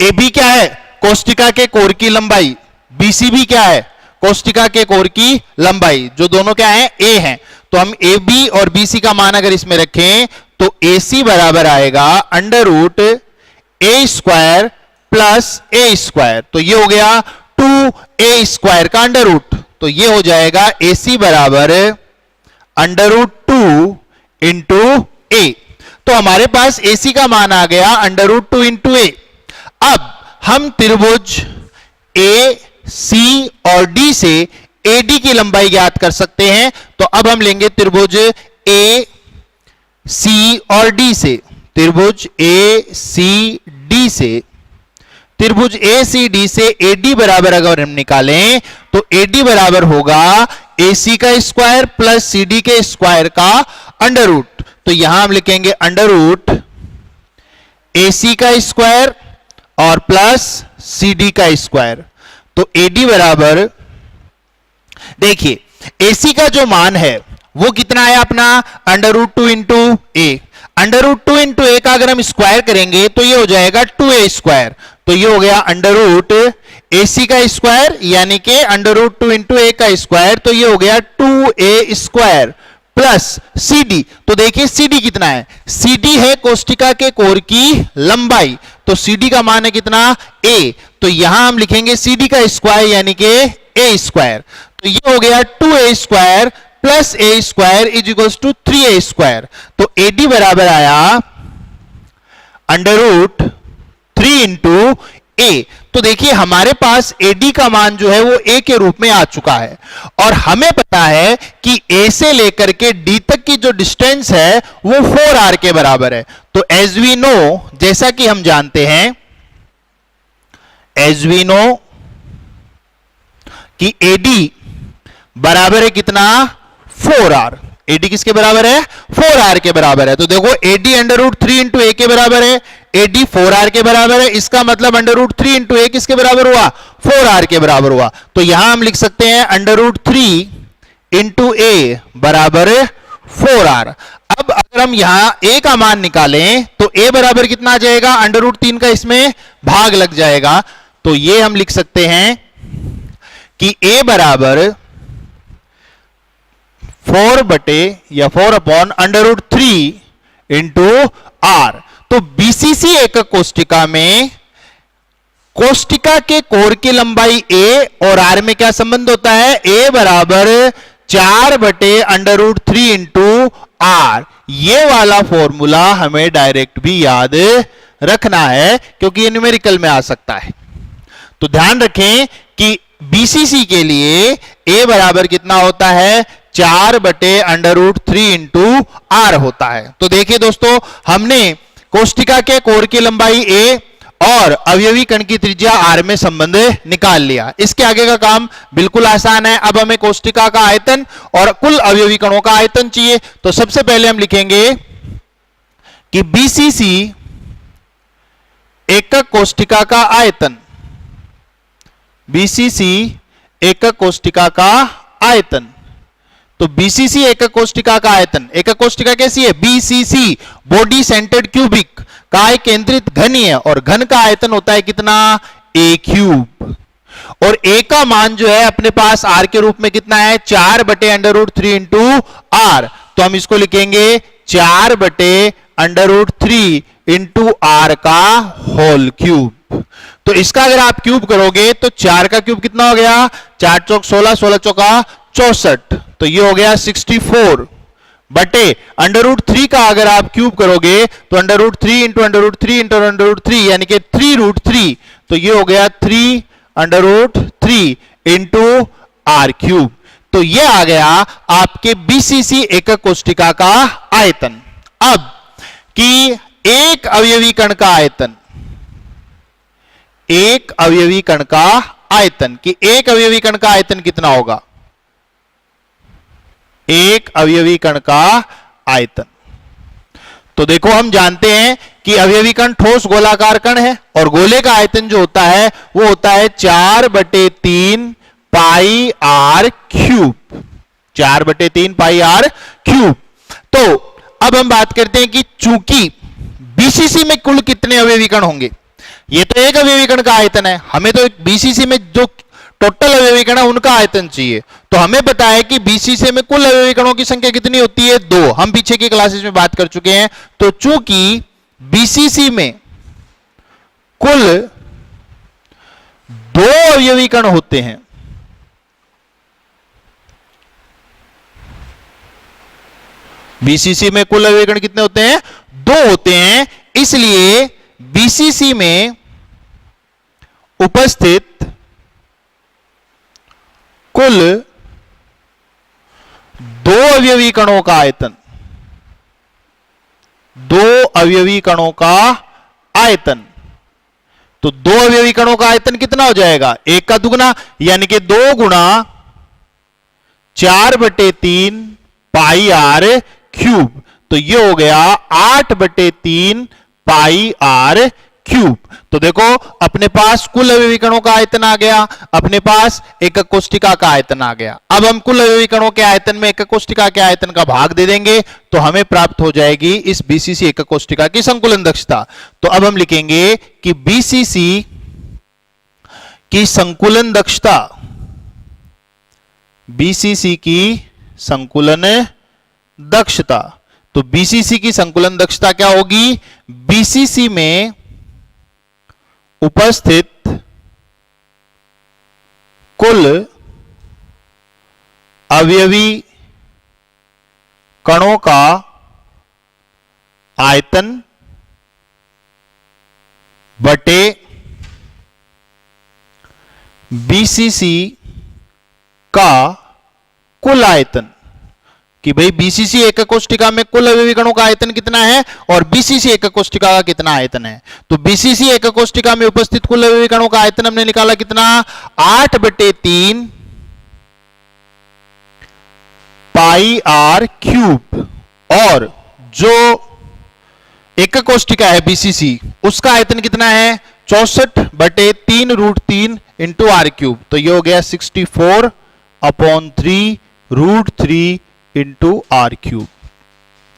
AB क्या है, कोष्टिका के कोर की लंबाई, BC भी क्या है, कोष्टिका के कोर की लंबाई, जो दोनों क्या है, A हैं। तो हम AB और BC का मान अगर इसमें रखें तो AC बराबर आएगा under root A square plus A square. तो ये हो गया 2A स्क्वायर का अंडर रूट, तो ये हो जाएगा AC बराबर अंडर रूट 2 इंटू A। तो हमारे पास AC का मान आ गया अंडर रूट 2 इंटू A। अब हम त्रिभुज A, C और D से AD की लंबाई ज्ञात कर सकते हैं। तो अब हम लेंगे त्रिभुज A C और D से, त्रिभुज A C D से, त्रिभुज ACD से AD बराबर अगर हम निकालें तो AD बराबर होगा AC का स्क्वायर प्लस CD के स्क्वायर का अंडर रूट। तो यहां हम लिखेंगे अंडर रूट AC का स्क्वायर और प्लस CD का स्क्वायर। तो AD बराबर, देखिए AC का जो मान है वो कितना है अपना अंडर रूट 2 इंटू ए। अंडर रूट 2 इंटू ए का अगर हम स्क्वायर करेंगे तो ये हो जाएगा 2a स्क्वायर। तो ये हो गया अंडर रूट AC का स्क्वायर यानी कि अंडर रूट 2 इंटू ए का स्क्वायर। तो ये हो गया 2a स्क्वायर प्लस CD। तो देखिए CD कितना है, CD है कोष्टिका के कोर की लंबाई। तो CD का मान है कितना a। तो यहां हम लिखेंगे CD का स्क्वायर यानी कि a स्क्वायर। तो ये हो गया 2a square plus a square is equal to 3a square. तो AD बराबर आया अंडर रूट 3 इंटू ए। तो देखिए हमारे पास AD का मान जो है वो a के रूप में आ चुका है और हमें पता है कि a से लेकर के d तक की जो डिस्टेंस है वो 4r के बराबर है। तो एज वी नो, जैसा कि हम जानते हैं, एज वी नो कि AD बराबर है कितना 4r। AD किसके बराबर है 4r के बराबर है। तो देखो AD अंडर रूट 3 इंटू ए के बराबर है, AD 4r के बराबर है। इसका मतलब अंडर रूट 3 इंटू ए किसके बराबर हुआ 4r के बराबर हुआ। तो यहां हम लिख सकते हैं अंडर रूट 3 इंटू ए बराबर 4r। अब अगर हम यहां a का मान निकालें तो a बराबर कितना आ जाएगा, अंडर रूट 3 का इसमें भाग लग जाएगा। तो ये हम लिख सकते हैं कि a बराबर 4 बटे या 4 upon under root 3 into r. तो बीसीसी एकक कोष्टिका में कोष्टिका के कोर की लंबाई a और r में क्या संबंध होता है, a बराबर 4 बटे अंडर रूट 3 इंटू आर। ये वाला फॉर्मूला हमें डायरेक्ट भी याद रखना है क्योंकि ये न्यूमेरिकल में आ सकता है। तो ध्यान रखें कि बीसीसी के लिए a बराबर कितना होता है 4 बटे अंडर रूट 3 इंटू आर होता है। तो देखिए दोस्तों, हमने कोष्टिका के कोर की लंबाई a और अवयवी कण की त्रिज्या r में संबंध निकाल लिया। इसके आगे का काम बिल्कुल आसान है। अब हमें कोष्टिका का आयतन और कुल अवयवी कणों का आयतन चाहिए। तो सबसे पहले हम लिखेंगे कि बीसीसी एकक कोष्टिका का आयतन, बीसीसी एकक कोष्टिका का आयतन। तो बीसीसी एकक कोष्टिका का आयतन, एकक कोष्टिका कैसी है, बीसीसी बॉडी सेंटर्ड क्यूबिक, काय केंद्रित घनीय, और घन का आयतन होता है कितना a क्यूब। और a का मान जो है अपने पास r के रूप में कितना है 4 बटे अंडर रूट 3 इंटू आर। तो हम इसको लिखेंगे 4 बटे अंडर रूट 3 इंटू आर का होल क्यूब। तो इसका अगर आप क्यूब करोगे तो 4 का क्यूब कितना हो गया, 4 चौक 16, 16 चौका 64। तो ये हो गया 64 बटे अंडर रूट 3 का अगर आप क्यूब करोगे तो under root 3 into under root 3 into under root 3 यानी कि 3 रूट 3। तो ये हो गया 3 under root 3 into r cube. तो ये आ गया आपके बीसीसी एकक कोष्टिका का आयतन। अब कि एक अवयवी कण का आयतन, एक अवयवी कण का आयतन, कि एक अवयवी कण का आयतन कितना होगा, एक अवयवी कण का आयतन। तो देखो हम जानते हैं कि अवयवी कण ठोस गोलाकार कण है और गोले का आयतन जो होता है वो होता है 4 बटे 3 पाई आर क्यूब, 4 बटे 3 पाई आर क्यूब। तो अब हम बात करते हैं कि चूंकि बीसीसी में कुल कितने अवयवी कण होंगे, ये तो एक अवयवी कण का आयतन है, हमें तो बीसीसी में जो टोटल अवयवी कण है उनका आयतन चाहिए। तो हमें पता है कि बीसीसी में कुल अवयवी कणों की संख्या कितनी होती है 2, हम पीछे की क्लासेस में बात कर चुके हैं। तो चूंकि बीसीसी में कुल 2 अवयवी कण होते हैं, बीसीसी में कुल अवयवी कण कितने होते हैं 2 होते हैं, इसलिए बीसीसी में उपस्थित कुल दो अवयवी कणों का आयतन, दो अवयवी कणों का आयतन, तो दो अवयवी कणों का आयतन कितना हो जाएगा? एक का दुगना, यानी कि 2 गुणा 4/3 पाई आर क्यूब, तो ये हो गया 8/3 पाई आर क्यूब। तो देखो अपने पास कुल अवयवी कणों का आयतन आ गया, अपने पास एकक कोष्टिका का आयतन आ गया। अब हम कुल अवयवी कणों के आयतन में एकक कोष्टिका के आयतन का भाग दे देंगे तो हमें प्राप्त हो जाएगी इस बीसीसी एकक कोष्टिका की संकुलन दक्षता। तो अब हम लिखेंगे कि बीसीसी की संकुलन दक्षता, बीसीसी की संकुलन दक्षता, तो बीसीसी की संकुलन दक्षता क्या होगी? बीसीसी में उपस्थित कुल अवयवी कणों का आयतन बटे बीसीसी का कुल आयतन, कि भाई बीसीसी एकक कोष्टिका में कुल अवयवी कणों का आयतन कितना है और बीसीसी एकक कोष्टिका का कितना आयतन है। तो बीसीसी एकक कोष्टिका में उपस्थित कुल अवयवी कणों का आयतन हमने निकाला कितना? 8/3 पाई आर क्यूब, और जो एकक कोष्टिका है बीसीसी उसका आयतन कितना है? 64/3√3 इंटू आर क्यूब, तो ये हो गया 64/3√3 इंटू आर क्यूब।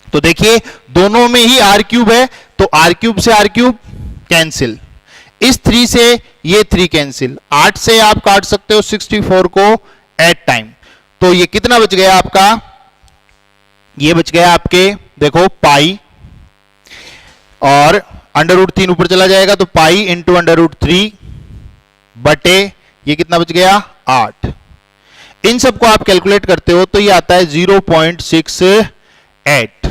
तो देखिए दोनों में ही आर क्यूब है, तो आर क्यूब से आर क्यूब कैंसिल, इस 3 से ये 3 कैंसिल, 8 से आप काट सकते हो 64 को 8 टाइम, तो ये कितना बच गया आपका? ये बच गया आपके देखो पाई, और √3 ऊपर चला जाएगा तो पाई इंटू √3 बटे ये कितना बच गया? 8। इन सबको आप कैलकुलेट करते हो तो ये आता है 0.68।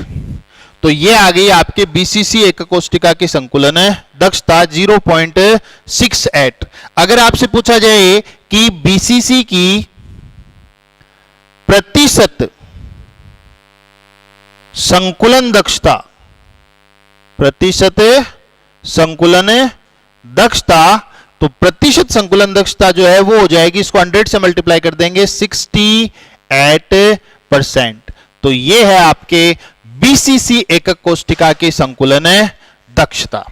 तो ये आ गई आपके बीसीसी एकक कोष्टिका की संकुलन दक्षता 0.68। अगर आपसे पूछा जाए कि बीसीसी की प्रतिशत संकुलन दक्षता, प्रतिशत संकुलन दक्षता, तो प्रतिशत संकुलन दक्षता जो है वो हो जाएगी, इसको 100 से मल्टीप्लाई कर देंगे 68%। तो ये है आपके बीसीसी एकक कोष्टिका की संकुलन दक्षता।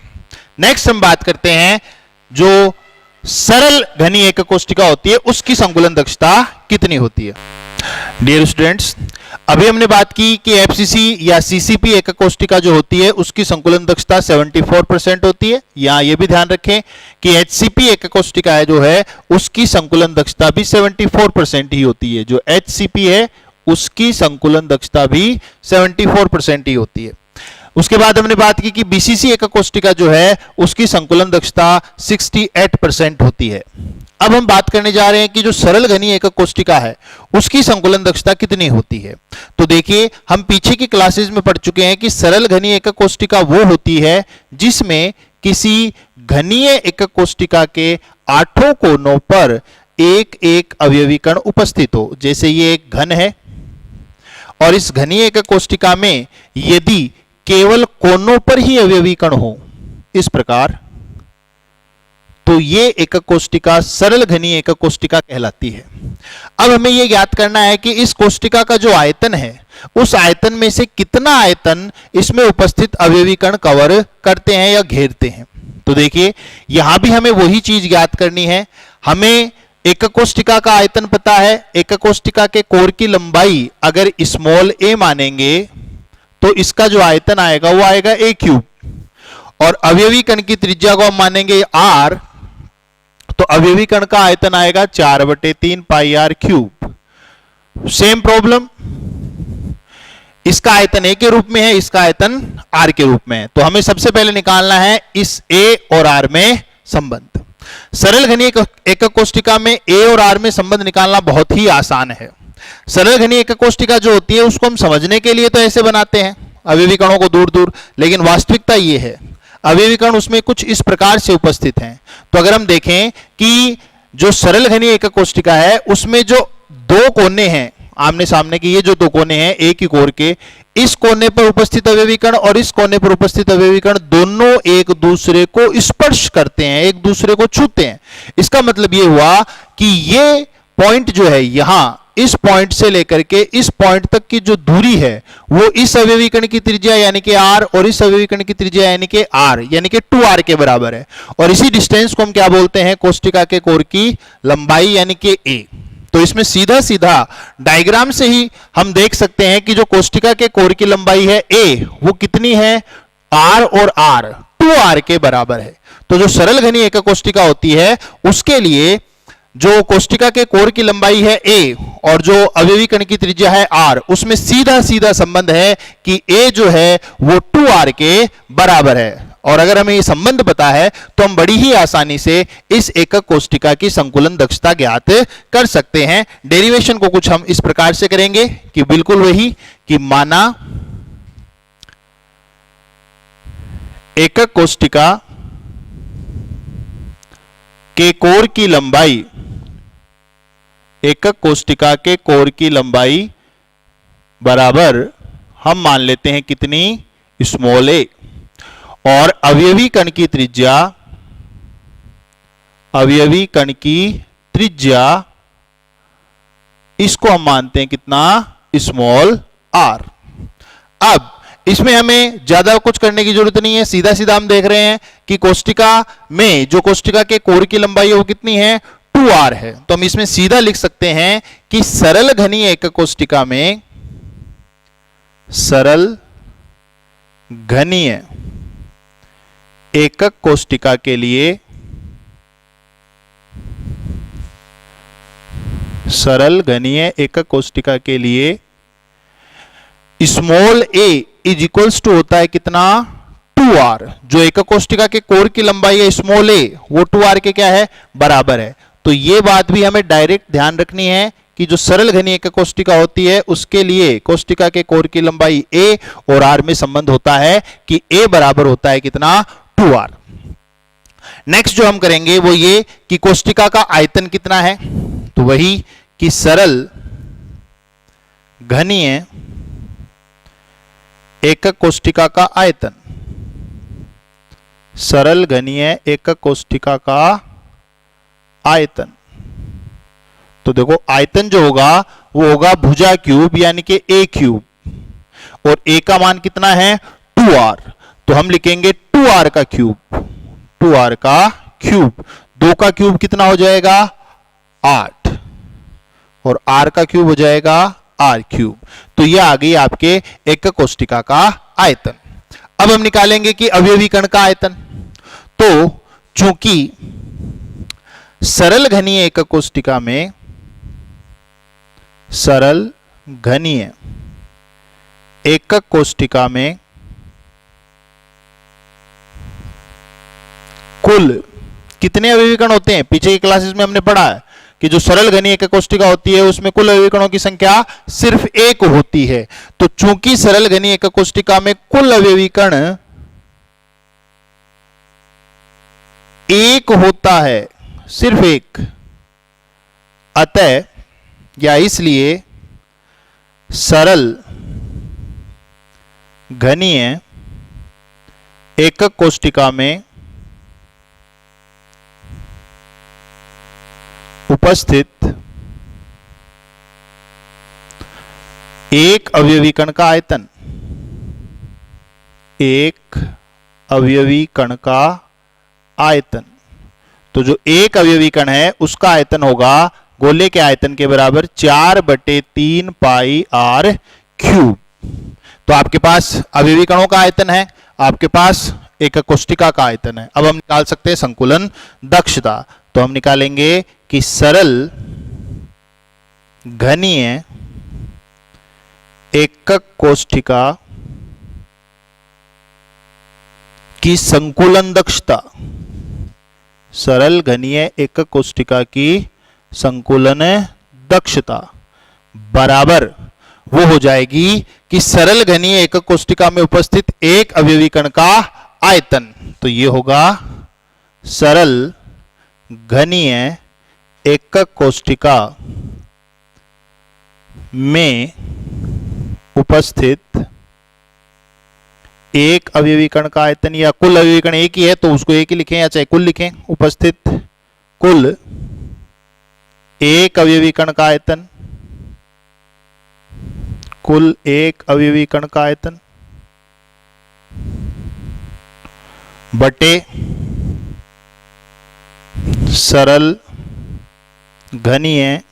नेक्स्ट हम बात करते हैं जो सरल घनी एकक कोष्टिका होती है उसकी संकुलन दक्षता कितनी होती है। डियर स्टूडेंट्स, अभी हमने बात की कि एफसीसी या सीसीपी एकक कोष्टिका जो होती है उसकी संकुलन दक्षता 74% होती है। यहां यह भी ध्यान रखें कि एचसीपी एकक कोष्टिका है जो है उसकी संकुलन दक्षता भी 74% ही होती है। जो एचसीपी है उसकी संकुलन दक्षता भी 74% ही होती है। उसके बाद हमने बात की कि बीसीसी एकक कोष्टिका जो है उसकी संकुलन दक्षता 68% होती है। अब हम बात करने जा रहे हैं कि जो सरल घनी एकक कोष्टिका है उसकी संकुलन दक्षता कितनी होती है। तो देखिए हम पीछे की क्लासेस में पढ़ चुके हैं कि सरल घनी एकक कोष्टिका वो होती है जिसमें किसी घनीय एकक कोष्टिका के आठों कोनों पर एक एक अवयवी कण उपस्थित हो। जैसे ये एक घन है और इस घनीय एकक कोष्टिका में यदि केवल कोनों पर ही अवयवी कण हो इस प्रकार, तो ये एकक कोष्टिका सरल घनी एकक कोष्टिका कहलाती है। अब हमें यह ज्ञात करना है कि इस कोष्टिका का जो आयतन है उस आयतन में से कितना आयतन इसमें उपस्थित अवयवी कण कवर करते हैं या घेरते हैं। तो देखिए यहां भी हमें वही चीज ज्ञात करनी है। हमें एकक कोष्टिका का आयतन पता है, एकक कोष्टिका के कोर की लंबाई अगर स्मॉल a मानेंगे तो इसका जो आयतन आएगा वो आएगा a क्यूब, और अवयवी कण की त्रिज्या को हम मानेंगे r, तो अवयवी कण का आयतन आएगा 4/3 पाई आर क्यूब। सेम प्रॉब्लम, इसका आयतन a के रूप में है, इसका आयतन r के रूप में है। तो हमें सबसे पहले निकालना है इस a और r में संबंध। सरल घनी एकक कोष्टिका में a और r में संबंध निकालना बहुत ही आसान है। सरल घनी एकक कोष्टिका जो होती है उसको हम समझने के लिए तो ऐसे बनाते हैं अवयवी कणों को दूर दूर, लेकिन वास्तविकता ये है अवयवी कण उसमें कुछ इस प्रकार से उपस्थित हैं। तो अगर हम देखें कि जो सरल घनी एकक कोष्टिका है उसमें जो दो कोने हैं, आमने सामने के ये जो दो कोने हैं एक ही कोर के, इस कोने पर उपस्थित अवयवी कण और इस कोने पर उपस्थित अवयवी कण दोनों एक दूसरे को स्पर्श करते हैं, एक दूसरे को छूते हैं। इसका मतलब ये हुआ कि ये पॉइंट जो है यहां, इस पॉइंट से लेकर के इस पॉइंट तक की जो दूरी है वो इस अवयवी कण की त्रिज्या यानी कि r और इस अवयवी कण की त्रिज्या यानी कि r यानी कि 2r के बराबर है। और इसी डिस्टेंस को हम क्या बोलते हैं? कोष्टिका के कोर की लंबाई यानी कि a। तो इसमें सीधा सीधा डायग्राम से ही हम देख सकते हैं कि जो कोष्टिका के कोर की लंबाई है a वो कितनी है? r और r 2r के बराबर है। तो जो सरल घनी एकक कोष्टिका होती है उसके लिए जो कोष्टिका के कोर की लंबाई है a और जो अवयवी कण की त्रिज्या है r, उसमें सीधा सीधा संबंध है कि a जो है वो 2r के बराबर है। और अगर हमें ये संबंध पता है तो हम बड़ी ही आसानी से इस एकक कोष्टिका की संकुलन दक्षता ज्ञात कर सकते हैं। डेरिवेशन को कुछ हम इस प्रकार से करेंगे कि बिल्कुल वही कि माना एकक कोष्टिका के कोर की लंबाई, एकक कोष्टिका के कोर की लंबाई बराबर हम मान लेते हैं कितनी? Small a। और अवयवी कण की त्रिज्या, अवयवी कण की त्रिज्या इसको हम मानते हैं कितना? Small r। अब इसमें हमें ज्यादा कुछ करने की जरूरत नहीं है, सीधा सीधा हम देख रहे हैं कि कोष्टिका में जो कोष्टिका के कोर की लंबाई है वो कितनी है? 2r है। तो हम इसमें सीधा लिख सकते हैं कि सरल घनी एकक कोष्टिका में, सरल घनीय एकक कोष्टिका के लिए, सरल घनीय एकक कोष्टिका के लिए small a is equals to होता है कितना? 2r। जो एकक कोष्टिका के कोर की लंबाई है स्मॉल a वो 2r के क्या है? बराबर है। तो ये बात भी हमें डायरेक्ट ध्यान रखनी है कि जो सरल घनी एकक कोष्टिका होती है उसके लिए कोष्टिका के कोर की लंबाई a और r में संबंध होता है कि a बराबर होता है कितना? 2r। नेक्स्ट जो हम करेंगे वो ये कि कोष्टिका का आयतन कितना है। तो वही कि सरल घनीय एकक कोष्टिका का आयतन, सरल घनीय एकक कोष्टिका का आयतन। तो देखो आयतन जो होगा वो होगा भुजा क्यूब यानी कि a क्यूब, और a का मान कितना है? 2r। तो हम लिखेंगे 2r का क्यूब, 2r का क्यूब। 2 का क्यूब कितना हो जाएगा? 8, और r का क्यूब हो जाएगा r क्यूब। तो यह आ गई आपके एकक कोष्टिका का आयतन। अब हम निकालेंगे कि अवयवी कण का आयतन। तो चूंकि सरल घनीय एकक कोष्टिका में, सरल घनीय एकक कोष्टिका में कुल कितने अवयवी कण होते हैं? पीछे की क्लासेस में हमने पढ़ा है कि जो सरल घनीय एकक कोष्टिका होती है उसमें कुल अवयवी कणों की संख्या सिर्फ 1 होती है। तो चूंकि सरल घनीय एकक कोष्टिका में कुल अवयवी कण 1 होता है, सिर्फ 1, अतः या इसलिए सरल घनीय एकक कोष्टिका में उपस्थित एक अवयवी कण का आयतन, एक अवयवी कण का आयतन, तो जो एक अवयवी कण है उसका आयतन होगा गोले के आयतन के बराबर 4/3 पाई r क्यूब। तो आपके पास अवयवी कणों का आयतन है, आपके पास एकक कोष्टिका का आयतन है। अब हम निकाल सकते हैं संकुलन दक्षता। तो हम निकालेंगे कि सरल घनीय एकक कोष्टिका की संकुलन दक्षता, सरल घनीय एकक कोष्टिका की संकुलन दक्षता बराबर वो हो जाएगी कि सरल घनीय एकक कोष्टिका में उपस्थित एक अवयवी कण का आयतन। तो ये होगा सरल घनीय एकक कोष्टिका में उपस्थित एक अवयवी कण का आयतन, या कुल अवयवी कण एक ही है तो उसको एक ही लिखें या चाहे कुल लिखें, उपस्थित कुल एक अवयवी कण का आयतन, कुल एक अवयवी कण का आयतन बटे सरल घनीय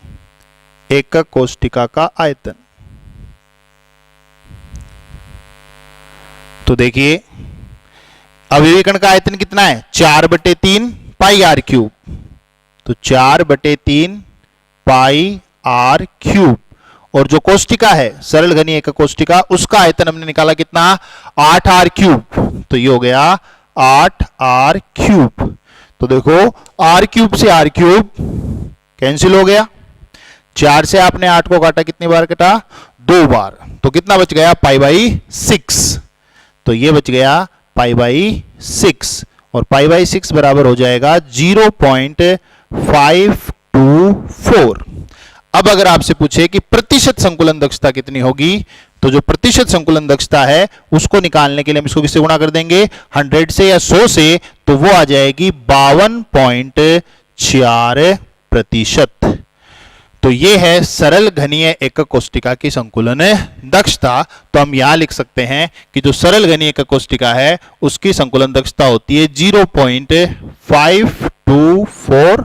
एकक कोष्टिका का आयतन। तो देखिए अवयवी कण का आयतन कितना है, 4/3 पाई आर क्यूब। तो 4/3 पाई आर क्यूब, और जो कोष्टिका है सरल घनीय एकक कोष्टिका, उसका आयतन हमने निकाला कितना, 8r क्यूब। तो ये हो गया 8r क्यूब। तो देखो r क्यूब से r क्यूब कैंसिल हो गया, 4 से आपने 8 को काटा, कितनी बार कटा, 2 बार। तो कितना बच गया, π/6। तो ये बच गया π/6, और π/6 बराबर हो जाएगा 0.524। अब अगर आपसे पूछे कि प्रतिशत संकुलन दक्षता कितनी होगी, तो जो प्रतिशत संकुलन दक्षता है उसको निकालने के लिए हम इसको किससे गुणा कर देंगे, 100 से या 100 से, तो वो आ जाएगी 52.4%। तो ये है सरल घनीय एकक कोष्टिका की संकुलन दक्षता। तो हम यहां लिख सकते हैं कि जो सरल घनीय एकक कोष्टिका है उसकी संकुलन दक्षता होती है 0.524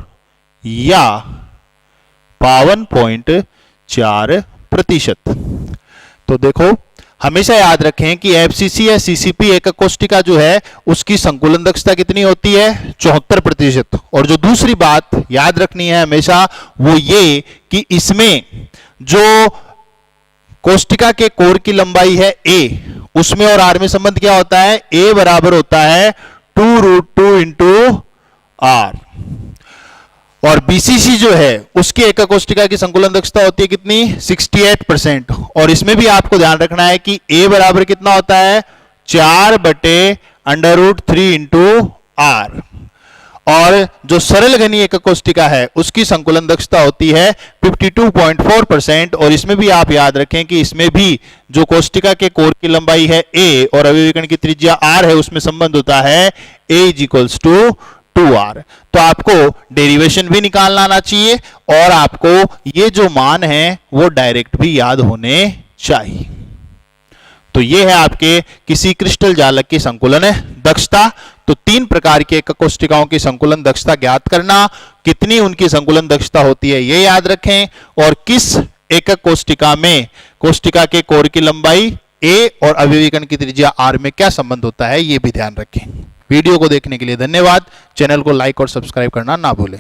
या 52.4%। तो देखो हमेशा याद रखें कि एफसीसी या सीसीपी एकक कोष्टिका जो है उसकी संकुलन दक्षता कितनी होती है, 74%। और जो दूसरी बात याद रखनी है हमेशा वो ये कि इसमें जो कोष्टिका के कोर की लंबाई है a, उसमें और r में संबंध क्या होता है, a बराबर होता है 2√2 इंटू r। और बीसीसी जो है उसकी एकक कोष्टिका की संकुलन दक्षता होती है कितनी, 68%। और इसमें भी आपको ध्यान रखना है कि a बराबर कितना होता है, 4/√3 इंटू r। और जो सरल घनीय एकक कोष्टिका है उसकी संकुलन दक्षता होती है 52.4%। और इसमें भी आप याद रखें कि इसमें भी जो कोष्टिका के कोर की लंबाई है a और अवयवी कण की त्रिज्या r है, उसमें संबंध होता है a = 2r। तो आपको डेरिवेशन भी निकालना आना चाहिए और आपको ये जो मान है वो डायरेक्ट भी याद होने चाहिए। तो ये है आपके किसी क्रिस्टल जालक की संकुलन दक्षता। तो 3 प्रकार की एकक कोष्टिकाओं की संकुलन दक्षता ज्ञात करना, कितनी उनकी संकुलन दक्षता होती है ये याद रखें, और किस एकक कोष्टिका में कोष्टिका के कोर की लंबाई a और अवयवी कण की त्रिज्या r में क्या संबंध होता है ये भी ध्यान रखें। वीडियो को देखने के लिए धन्यवाद। चैनल को लाइक और सब्सक्राइब करना ना भूलें।